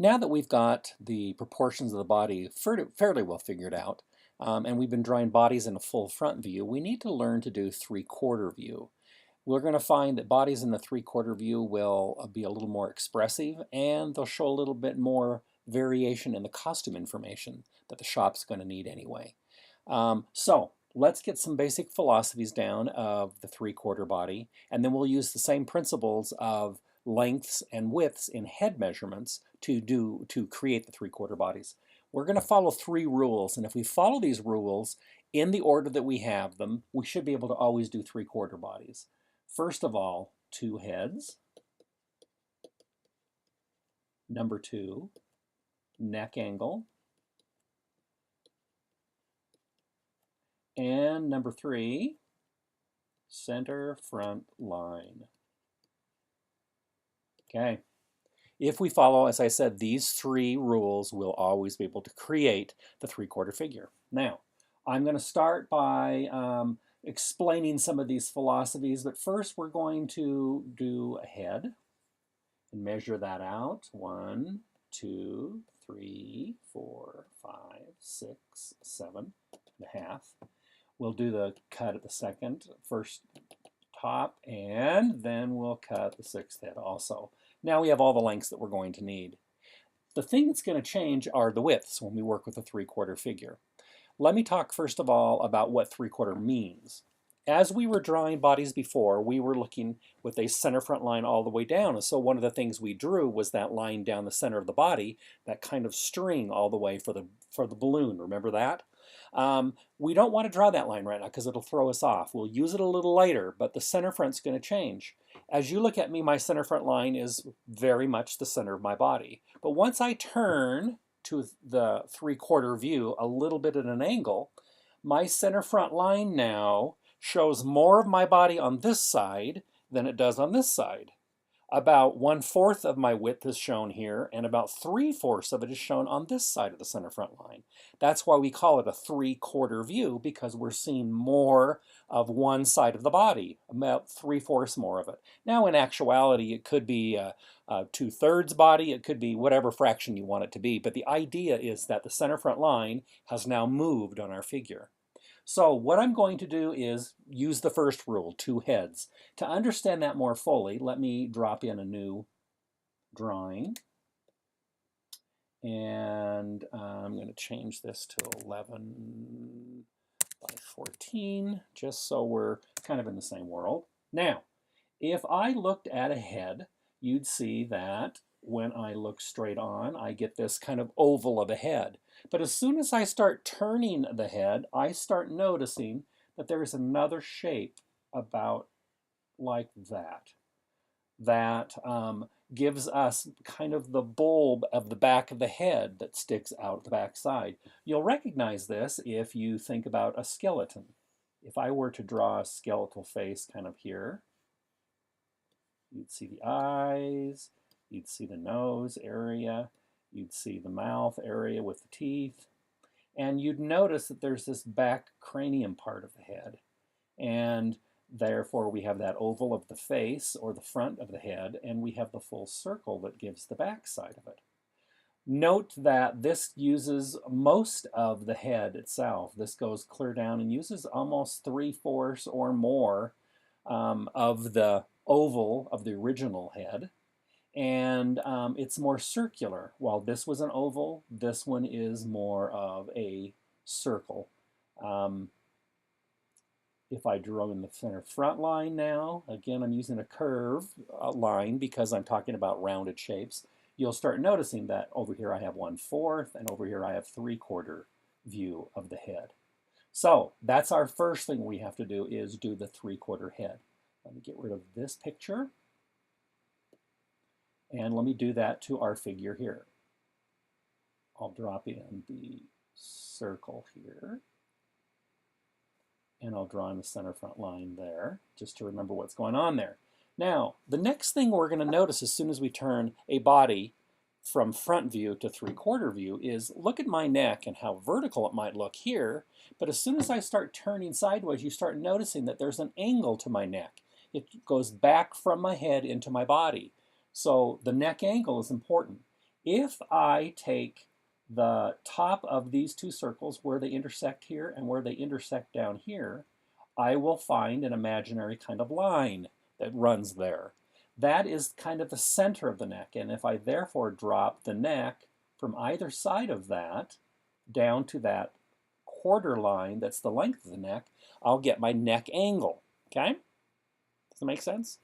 Now that we've got the proportions of the body fairly well figured out, and we've been drawing bodies in a full front view, we need to learn to do three-quarter view. We're going to find that bodies in the three-quarter view will be a little more expressive, and they'll show a little bit more variation in the costume information that the shop's going to need anyway. So let's get some basic philosophies down of the three-quarter body, and then we'll use the same principles of lengths and widths in head measurements to create the three-quarter bodies. We're going to follow three rules, and if we follow these rules in the order that we have them, we should be able to always do three-quarter bodies. First of all, two heads. Number two, neck angle. And number three, center front line. Okay. If we follow, as I said, these three rules, we'll always be able to create the three-quarter figure. Now, I'm going to start by explaining some of these philosophies, but first we're going to do a head and measure that out. 1, 2, 3, 4, 5, 6, 7.5. We'll do the cut at the first top, and then we'll cut the sixth head also. Now we have all the lengths that we're going to need. The thing that's going to change are the widths when we work with a three-quarter figure. Let me talk first of all about what three-quarter means. As we were drawing bodies before, we were looking with a center front line all the way down. And so one of the things we drew was that line down the center of the body, that kind of string all the way for the balloon. Remember that? We don't want to draw that line right now because it'll throw us off. We'll use it a little later, but the center front's going to change. As you look at me, my center front line is very much the center of my body. But once I turn to the three-quarter view a little bit at an angle, my center front line now shows more of my body on this side than it does on this side. About 1/4 of my width is shown here, and about 3/4 of it is shown on this side of the center front line. That's why we call it a three-quarter view, because we're seeing more of one side of the body, about 3/4 more of it. Now, in actuality, it could be a 2/3 body, it could be whatever fraction you want it to be, but the idea is that the center front line has now moved on our figure. So what I'm going to do is use the first rule, two heads. To understand that more fully, let me drop in a new drawing. And I'm going to change this to 11 by 14, just so we're kind of in the same world. Now, if I looked at a head, you'd see that when I look straight on, I get this kind of oval of a head. But as soon as I start turning the head, I start noticing that there's another shape about like that. That gives us kind of the bulb of the back of the head that sticks out the back side. You'll recognize this if you think about a skeleton. If I were to draw a skeletal face kind of here, you'd see the eyes, you'd see the nose area, you'd see the mouth area with the teeth, and you'd notice that there's this back cranium part of the head. And therefore, we have that oval of the face, or the front of the head, and we have the full circle that gives the back side of it. Note that this uses most of the head itself. This goes clear down and uses almost 3/4 or more of the oval of the original head. And it's more circular. While this was an oval, this one is more of a circle. If I draw in the center front line now, again, I'm using a curve line because I'm talking about rounded shapes. You'll start noticing that over here I have 1/4, and over here I have 3/4 view of the head. So that's our first thing we have to do, is do the three-quarter head. Let me get rid of this picture. And let me do that to our figure here. I'll drop in the circle here. And I'll draw in the center front line there, just to remember what's going on there. Now, the next thing we're going to notice as soon as we turn a body from front view to three-quarter view is, look at my neck and how vertical it might look here, but as soon as I start turning sideways, you start noticing that there's an angle to my neck. It goes back from my head into my body. So the neck angle is important. If I take the top of these two circles where they intersect here and where they intersect down here, I will find an imaginary kind of line that runs there. That is kind of the center of the neck, and if I therefore drop the neck from either side of that down to that quarter line that's the length of the neck, I'll get my neck angle, okay? Does that make sense?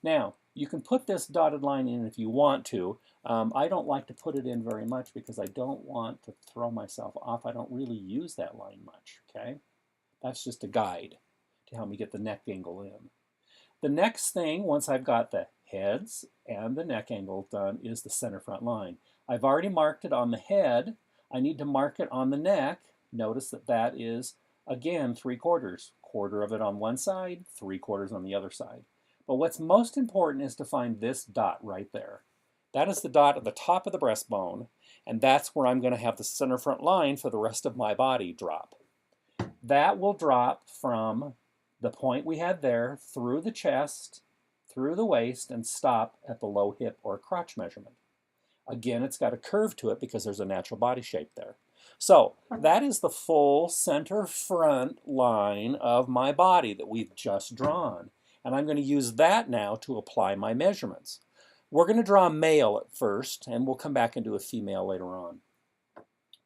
Now, you can put this dotted line in if you want to. I don't like to put it in very much because I don't want to throw myself off. I don't really use that line much, okay? That's just a guide to help me get the neck angle in. The next thing, once I've got the heads and the neck angle done, is the center front line. I've already marked it on the head. I need to mark it on the neck. Notice that that is, again, 3/4. Quarter of it on one side, 3/4 on the other side. But what's most important is to find this dot right there. That is the dot at the top of the breastbone, and that's where I'm going to have the center front line for the rest of my body drop. That will drop from the point we had there through the chest, through the waist, and stop at the low hip or crotch measurement. Again, it's got a curve to it because there's a natural body shape there. So that is the full center front line of my body that we've just drawn. And I'm going to use that now to apply my measurements. We're going to draw a male at first, and we'll come back and do a female later on.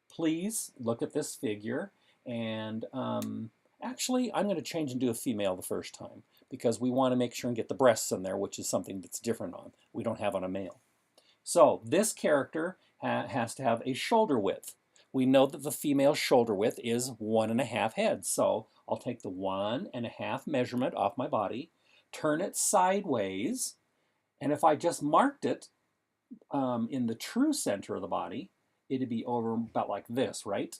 Please look at this figure, and actually I'm going to change and do a female the first time because we want to make sure and get the breasts in there, which is something that's different on, we don't have on a male. So this character has to have a shoulder width. We know that the female shoulder width is 1.5 heads. So I'll take the 1.5 measurement off my body, turn it sideways, and if I just marked it in the true center of the body, it'd be over about like this, right?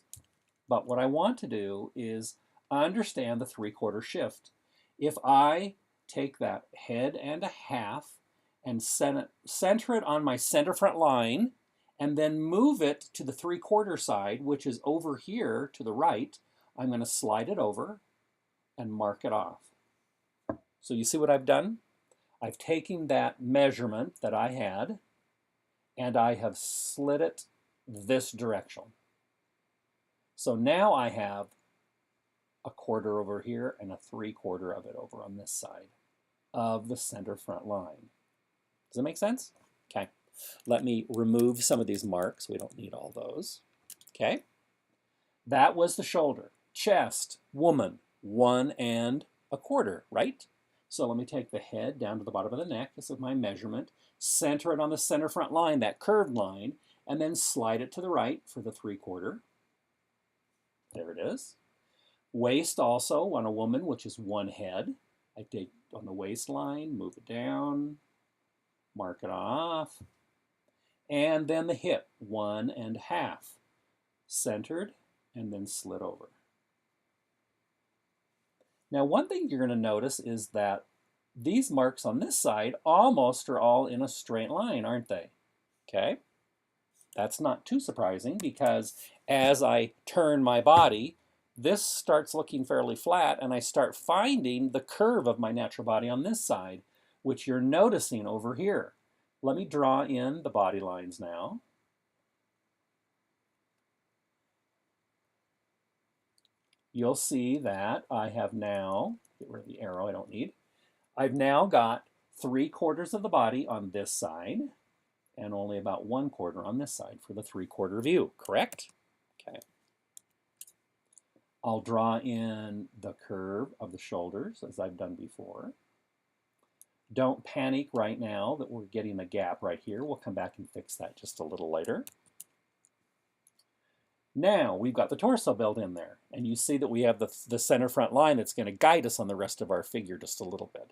But what I want to do is understand the 3/4 shift. If I take that head and a half and center it on my center front line, and then move it to the 3/4 side, which is over here to the right, I'm going to slide it over and mark it off. So you see what I've done? I've taken that measurement that I had, and I have slid it this direction. So now I have a 1/4 over here and a 3/4 of it over on this side of the center front line. Does that make sense? Okay. Let me remove some of these marks. We don't need all those. Okay. That was the shoulder. Chest, woman, 1.25, right? So let me take the head down to the bottom of the neck. This is my measurement. Center it on the center front line, that curved line, and then slide it to the right for the 3/4. There it is. Waist also on a woman, which is 1 head. I take on the waistline, move it down, mark it off. And then the hip, 1.5. Centered and then slid over. Now one thing you're going to notice is that these marks on this side almost are all in a straight line, aren't they? Okay. That's not too surprising because as I turn my body, this starts looking fairly flat and I start finding the curve of my natural body on this side, which you're noticing over here. Let me draw in the body lines now. You'll see that I have now, get rid of the arrow I don't need, I've now got 3/4 of the body on this side and only about 1/4 on this side for the 3/4 view, correct? Okay. I'll draw in the curve of the shoulders as I've done before. Don't panic right now that we're getting a gap right here. We'll come back and fix that just a little later. Now we've got the torso built in there, and you see that we have the center front line that's going to guide us on the rest of our figure just a little bit.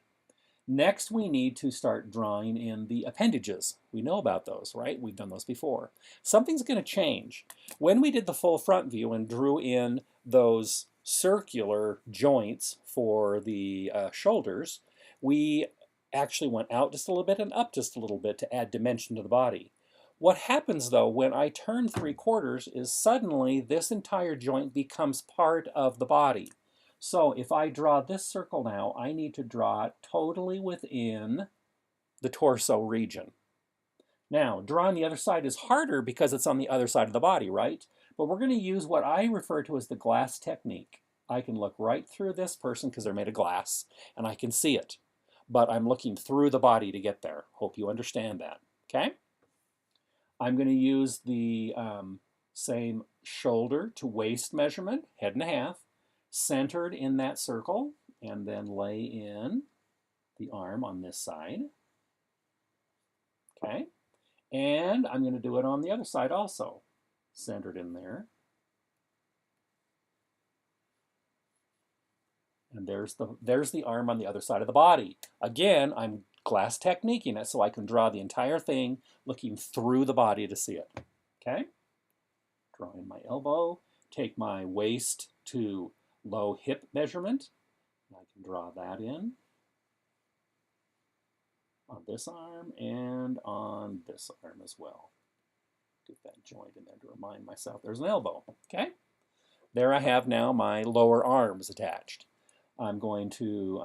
Next, we need to start drawing in the appendages. We know about those, right? We've done those before. Something's going to change. When we did the full front view and drew in those circular joints for the shoulders, we actually went out just a little bit and up just a little bit to add dimension to the body. What happens though when I turn 3/4 is suddenly this entire joint becomes part of the body. So if I draw this circle now, I need to draw it totally within the torso region. Now, drawing the other side is harder because it's on the other side of the body, right? But we're going to use what I refer to as the glass technique. I can look right through this person because they're made of glass, and I can see it. But I'm looking through the body to get there. Hope you understand that, okay? I'm going to use the same shoulder to waist measurement, head and a half, centered in that circle, and then lay in the arm on this side, okay? And I'm going to do it on the other side also, centered in there. And there's the arm on the other side of the body. Again, I'm glass techniquing it so I can draw the entire thing looking through the body to see it. Okay? Draw in my elbow, take my waist to low hip measurement. I can draw that in on this arm and on this arm as well. Get that joint in there to remind myself there's an elbow. Okay? There I have now my lower arms attached. I'm going to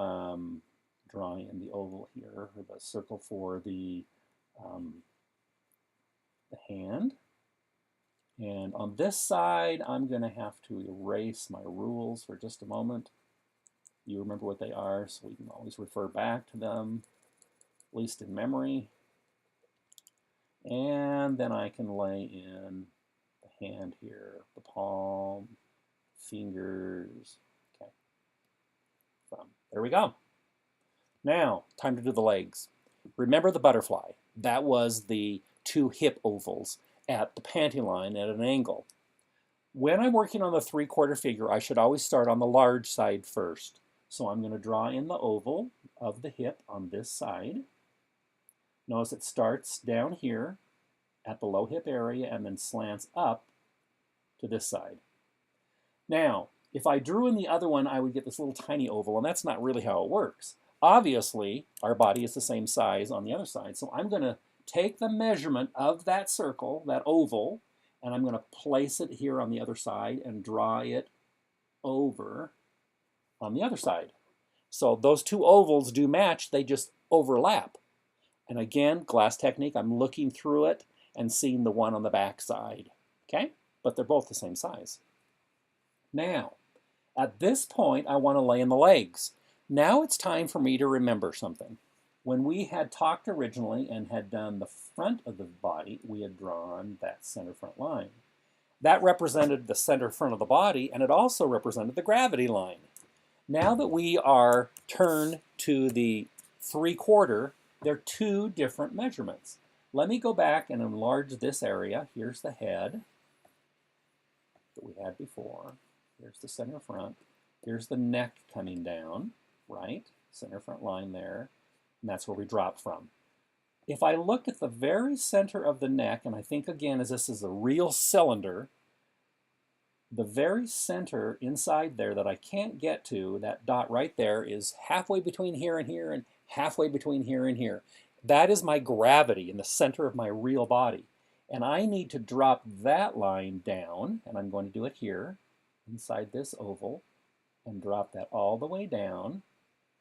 draw in the oval here, or the circle for the hand. And on this side, I'm going to have to erase my rules for just a moment. You remember what they are, so we can always refer back to them, at least in memory. And then I can lay in the hand here, the palm, fingers, okay, thumb. There we go. Now, time to do the legs. Remember the butterfly. That was the two hip ovals at the panty line at an angle. When I'm working on the 3/4 figure, I should always start on the large side first. So I'm going to draw in the oval of the hip on this side. Notice it starts down here at the low hip area and then slants up to this side. Now, if I drew in the other one, I would get this little tiny oval, and that's not really how it works. Obviously, our body is the same size on the other side, so I'm going to take the measurement of that circle, that oval, and I'm going to place it here on the other side and draw it over on the other side. So those two ovals do match, they just overlap. And again, glass technique, I'm looking through it and seeing the one on the back side, okay? But they're both the same size. Now, at this point, I want to lay in the legs. Now it's time for me to remember something. When we had talked originally and had done the front of the body, we had drawn that center front line. That represented the center front of the body, and it also represented the gravity line. Now that we are turned to the 3/4, they're two different measurements. Let me go back and enlarge this area. Here's the head that we had before. Here's the center front. Here's the neck coming down, right? Center front line there. And that's where we dropped from. If I look at the very center of the neck, and I think again as this is a real cylinder, the very center inside there that I can't get to, that dot right there, is halfway between here and halfway between here and here. That is my gravity in the center of my real body. And I need to drop that line down, and I'm going to do it here, inside this oval, and drop that all the way down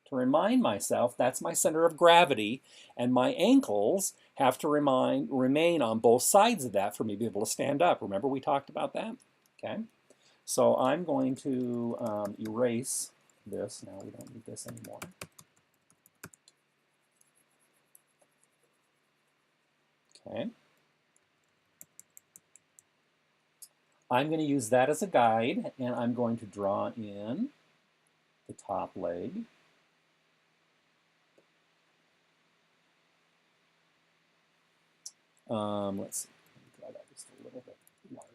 to remind myself that's my center of gravity, and my ankles have to remain on both sides of that for me to be able to stand up. Remember we talked about that? Okay. So I'm going to erase this. Now we don't need this anymore. Okay. I'm going to use that as a guide, and I'm going to draw in the top leg. Let's see, let me draw that just a little bit larger.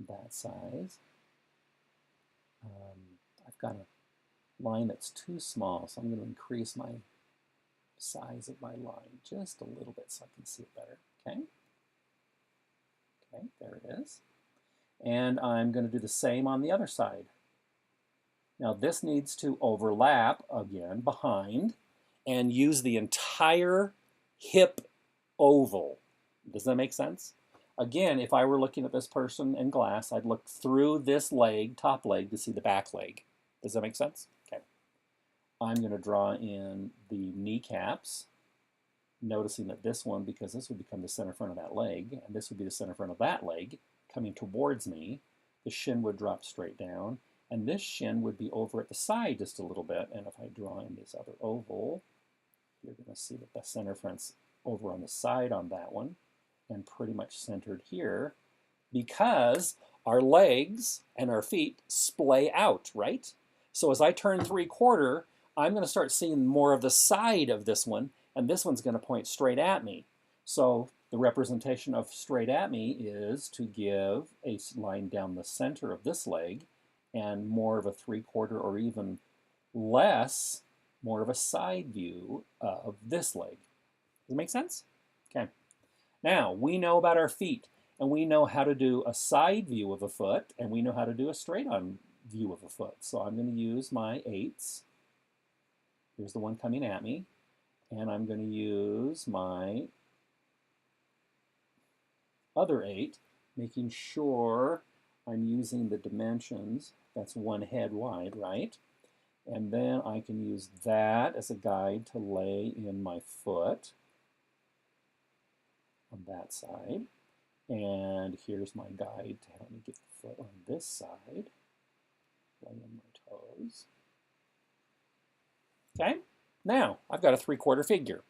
That size. I've got a line that's too small, so I'm going to increase my size of my line just a little bit so I can see it better. Okay? Okay, there it is. And I'm going to do the same on the other side. Now this needs to overlap again behind and use the entire hip oval. Does that make sense? Again, if I were looking at this person in glass, I'd look through this leg, top leg, to see the back leg. Does that make sense? Okay. I'm going to draw in the kneecaps, noticing that this one, because this would become the center front of that leg, and this would be the center front of that leg, coming towards me, the shin would drop straight down, and this shin would be over at the side just a little bit. And if I draw in this other oval, you're going to see that the center front's over on the side on that one, and pretty much centered here, because our legs and our feet splay out, right? So as I turn 3/4, I'm going to start seeing more of the side of this one, and this one's going to point straight at me. So the representation of straight at me is to give a line down the center of this leg and more of a 3/4 or even less, more of a side view of this leg. Does it make sense? Okay. Now, we know about our feet, and we know how to do a side view of a foot, and we know how to do a straight-on view of a foot. So I'm going to use my 8s. Here's the one coming at me. And I'm going to use my other 8, making sure I'm using the dimensions. That's 1 head wide, right? And then I can use that as a guide to lay in my foot on that side. And here's my guide to help me get the foot on this side. Lay in my toes. Okay, now I've got a 3/4 figure.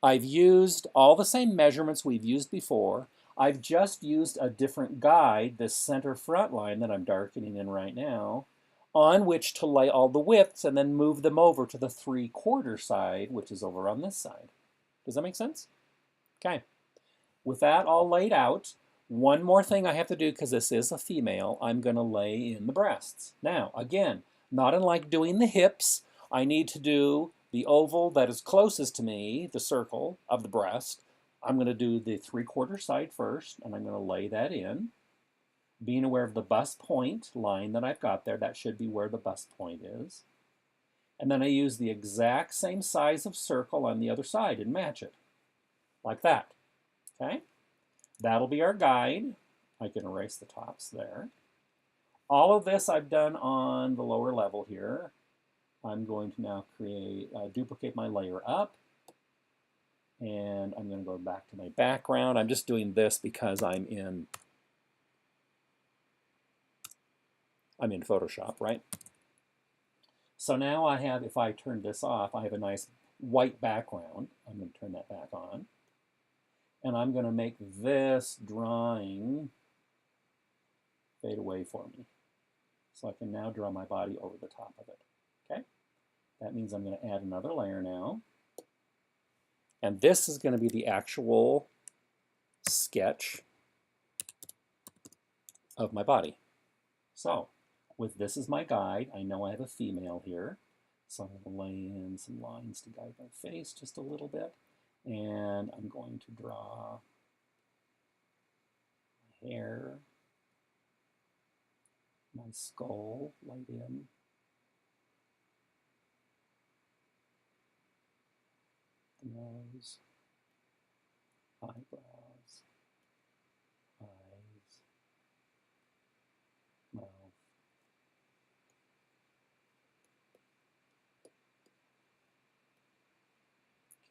I've used all the same measurements we've used before. I've just used a different guide, this center front line that I'm darkening in right now, on which to lay all the widths and then move them over to the 3/4 side, which is over on this side. Does that make sense? Okay. With that all laid out, one more thing I have to do, because this is a female, I'm going to lay in the breasts. Now, again, not unlike doing the hips, I need to do the oval that is closest to me, the circle of the breast. I'm going to do the 3/4 side first, and I'm going to lay that in. Being aware of the bust point line that I've got there, that should be where the bust point is. And then I use the exact same size of circle on the other side and match it, like that. Okay, that'll be our guide. I can erase the tops there. All of this I've done on the lower level here. I'm going to now duplicate my layer up, and I'm going to go back to my background. I'm just doing this because I'm in Photoshop, right? So now I have, if I turn this off, I have a nice white background. I'm going to turn that back on. And I'm going to make this drawing fade away for me. So I can now draw my body over the top of it. Okay? That means I'm going to add another layer now. And this is going to be the actual sketch of my body. So, with this as my guide, I know I have a female here. So I'm going to lay in some lines to guide my face just a little bit. And I'm going to draw my hair, my skull, light in. The nose, eyebrows, eyes, mouth.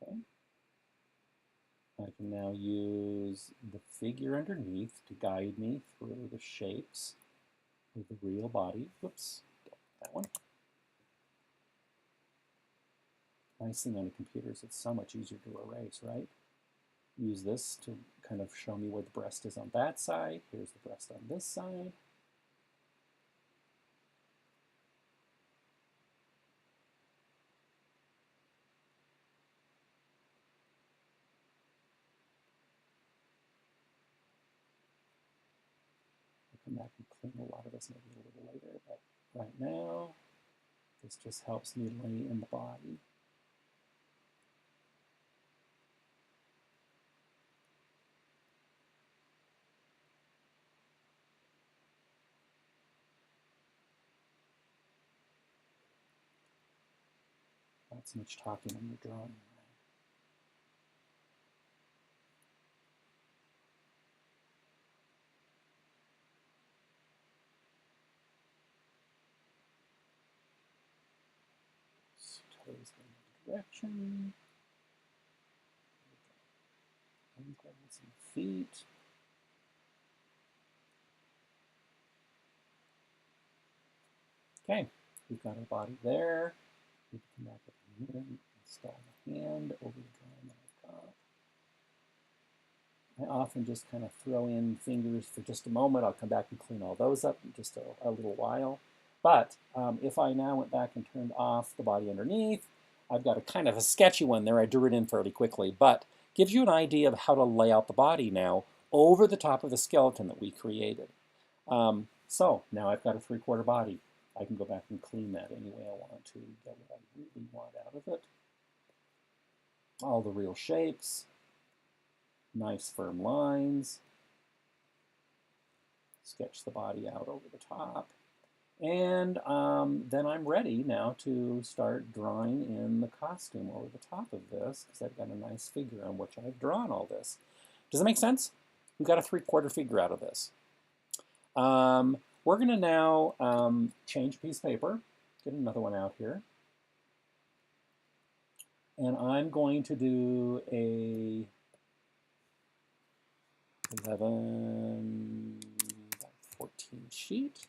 Okay. I can now use the figure underneath to guide me through the shapes of the real body. Whoops, that one. Nice thing on the computer is it's so much easier to erase, right? Use this to kind of show me where the breast is on that side. Here's the breast on this side. I'll come back and clean a lot of this maybe a little later, but right now, this just helps me lay in the body. Not so much talking when you're drawing. toes going in the direction. Ankles and feet. Okay, we've got our body there. We can come back up here and install the hand over the drawing that I've got. I often just kind of throw in fingers for just a moment. I'll come back and clean all those up in just a little while. But if I now went back and turned off the body underneath, I've got a kind of a sketchy one there. I drew it in fairly quickly, but gives you an idea of how to lay out the body now over the top of the skeleton that we created. So now I've got a 3/4 body. I can go back and clean that any way I want to get what I really want out of it. All the real shapes. Nice firm lines. Sketch the body out over the top. And then I'm ready now to start drawing in the costume over the top of this because I've got a nice figure on which I've drawn all this. Does that make sense? We've got a 3/4 figure out of this. We're going to now change piece of paper, get another one out here. And I'm going to do a 14 sheet.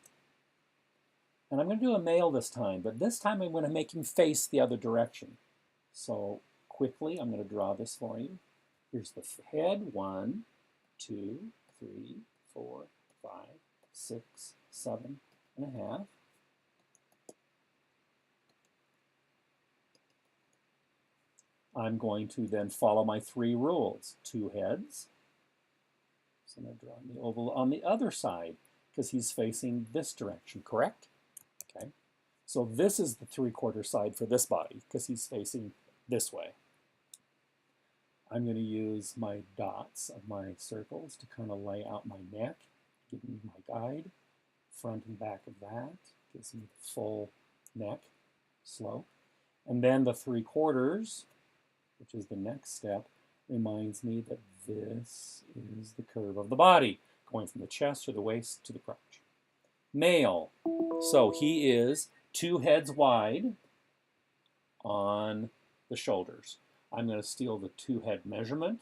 And I'm going to do a male this time, but this time I'm going to make him face the other direction. So quickly, I'm going to draw this for you. Here's the head, 1, 2, 3, 4, 5, 6, 7.5. I'm going to then follow my 3 rules. 2 heads. So I'm going to draw the oval on the other side because he's facing this direction, correct? Okay. So this is the 3/4 side for this body because he's facing this way. I'm going to use my dots of my circles to kind of lay out my neck, give me my guide. Front and back of that gives me the full neck slope. And then the 3/4, which is the next step, reminds me that this is the curve of the body, going from the chest to the waist to the crotch. Male. So he is 2 heads wide on the shoulders. I'm going to steal the 2 head measurement,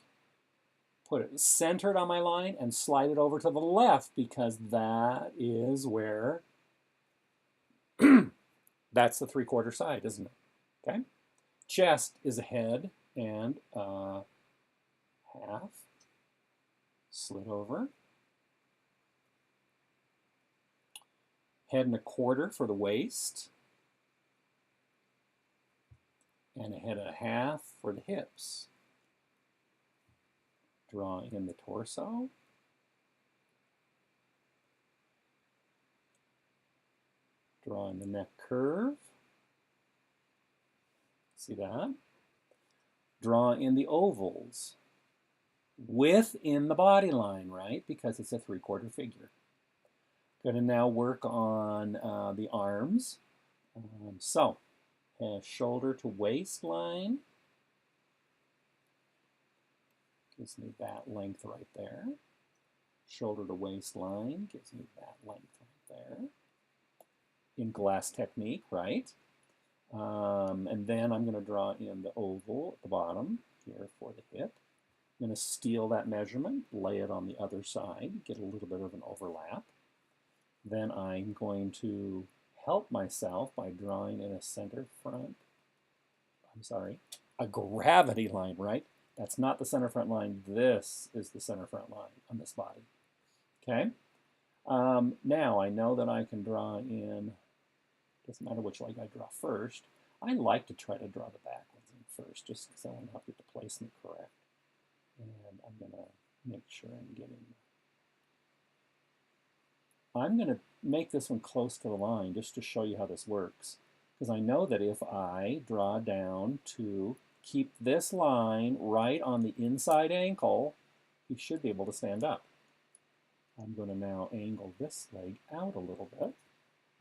put it centered on my line, and slide it over to the left because that is where that's the 3/4 side, isn't it? Okay. Chest is a head and a half. Slit over. Head and a 1/4 for the waist. And a head and a half for the hips. Draw in the torso. Draw in the neck curve. See that? Draw in the ovals within the body line, right? Because it's a 3/4 figure. Going to now work on the arms. So, shoulder to waistline. Gives me that length right there. Shoulder to waistline gives me that length right there. In glass technique, right? And then I'm going to draw in the oval at the bottom here for the hip. I'm going to steal that measurement, lay it on the other side, get a little bit of an overlap. Then I'm going to help myself by drawing in a center front, a gravity line, right? That's not the center front line. This is the center front line on this body. Okay? Now I know that I can draw in, doesn't matter which leg I draw first. I like to try to draw the back ones in first just because I want to get the placement correct. And I'm going to make sure I'm getting, I'm going to make this one close to the line just to show you how this works. Because I know that if I draw down to keep this line right on the inside ankle, you should be able to stand up. I'm going to now angle this leg out a little bit.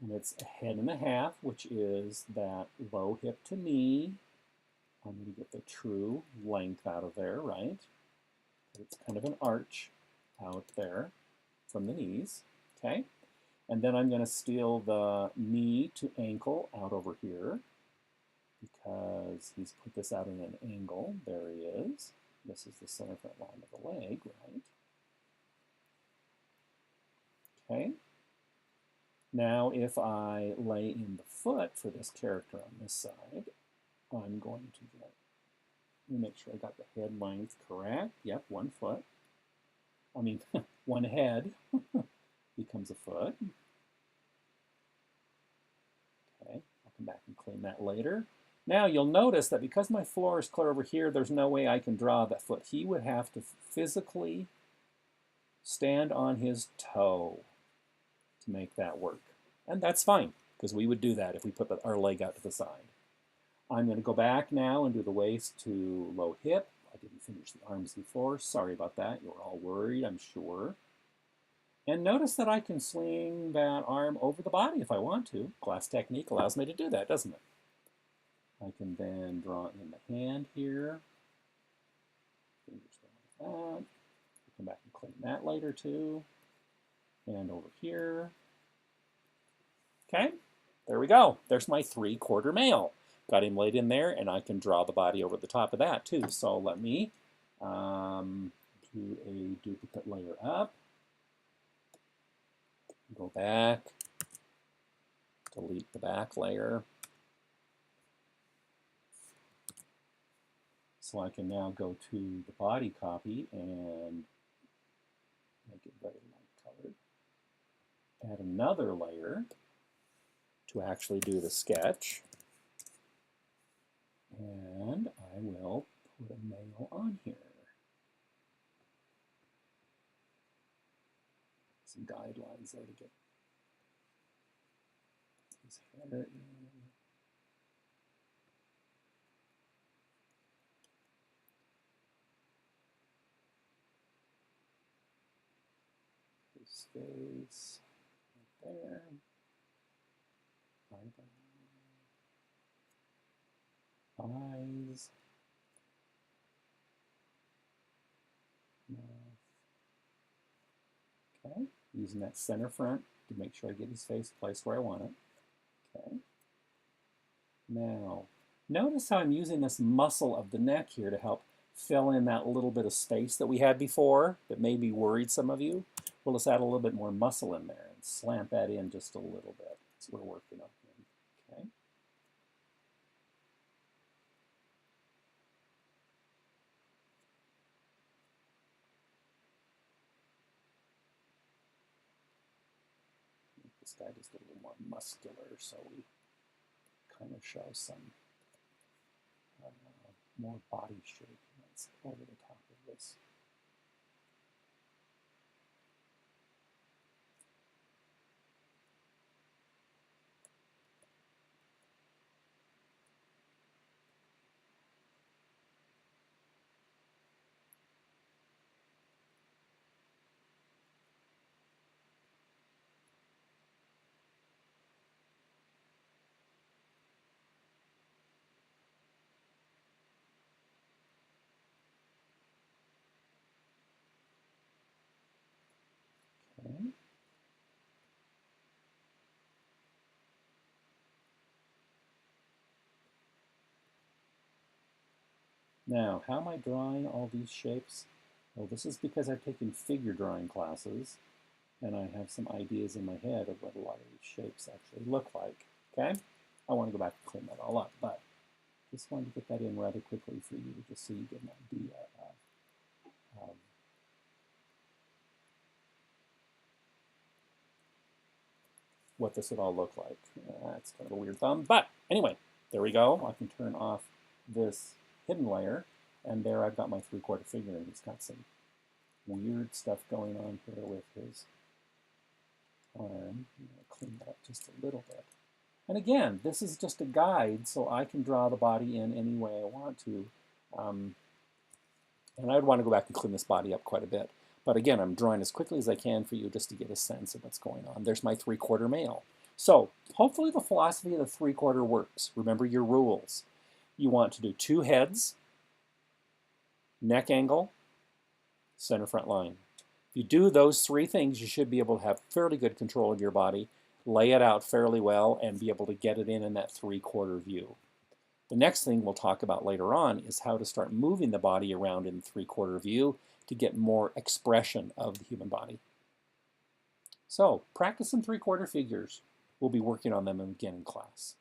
And it's a head and a half, which is that low hip to knee. I'm going to get the true length out of there, right? It's kind of an arch out there from the knees, okay? And then I'm going to steal the knee to ankle out over here. because he's put this out at an angle. There he is. This is the center front line of the leg, right? Okay. Now, if I lay in the foot for this character on this side, I'm going to get, let me make sure I got the head length correct. Yep, 1 foot. I mean, 1 head becomes a foot. Okay, I'll come back and clean that later. Now you'll notice that because my floor is clear over here, there's no way I can draw that foot. He would have to physically stand on his toe to make that work. And that's fine, because we would do that if we put our leg out to the side. I'm going to go back now and do the waist to low hip. I didn't finish the arms before. Sorry about that. You were all worried, I'm sure. And notice that I can swing that arm over the body if I want to. Class technique allows me to do that, doesn't it? I can then draw in the hand here. Fingers like that. Come back and clean that later too. And over here. Okay, there we go. There's my 3/4 male. Got him laid in there, and I can draw the body over the top of that too. So let me do a duplicate layer up. Go back, delete the back layer. So I can now go to the body copy and make it very light colored. Add another layer to actually do the sketch. And I will put a male on here. Some guidelines there to get his hair in. His face right there. Eyes. Mouth. Okay, using that center front to make sure I get his face placed where I want it. Okay. Now, notice how I'm using this muscle of the neck here to help fill in that little bit of space that we had before that maybe worried some of you. We'll just add a little bit more muscle in there and slant that in just a little bit. That's what we're working on here. Okay. Make this guy just a little more muscular so we kind of show some more body shape that's over the top of this. Okay. Now, how am I drawing all these shapes? Well, this is because I've taken figure drawing classes, and I have some ideas in my head of what a lot of these shapes actually look like. Okay? I want to go back and clean that all up, but just wanted to get that in rather quickly for you, just so you get an idea of what this would all look like. That's kind of a weird thumb, but anyway, there we go. I can turn off this hidden layer, and there I've got my 3/4 figure, and he's got some weird stuff going on here with his arm. I'm going to clean that up just a little bit. And again, this is just a guide, so I can draw the body in any way I want to. And I'd want to go back and clean this body up quite a bit. But again, I'm drawing as quickly as I can for you just to get a sense of what's going on. There's my 3/4 male. So hopefully the philosophy of the 3/4 works. Remember your rules. You want to do 2 heads, neck angle, center front line. If you do those 3 things, you should be able to have fairly good control of your body, lay it out fairly well, and be able to get it in that 3/4 view. The next thing we'll talk about later on is how to start moving the body around in three-quarter view to get more expression of the human body. So practice some three-quarter figures. We'll be working on them again in class.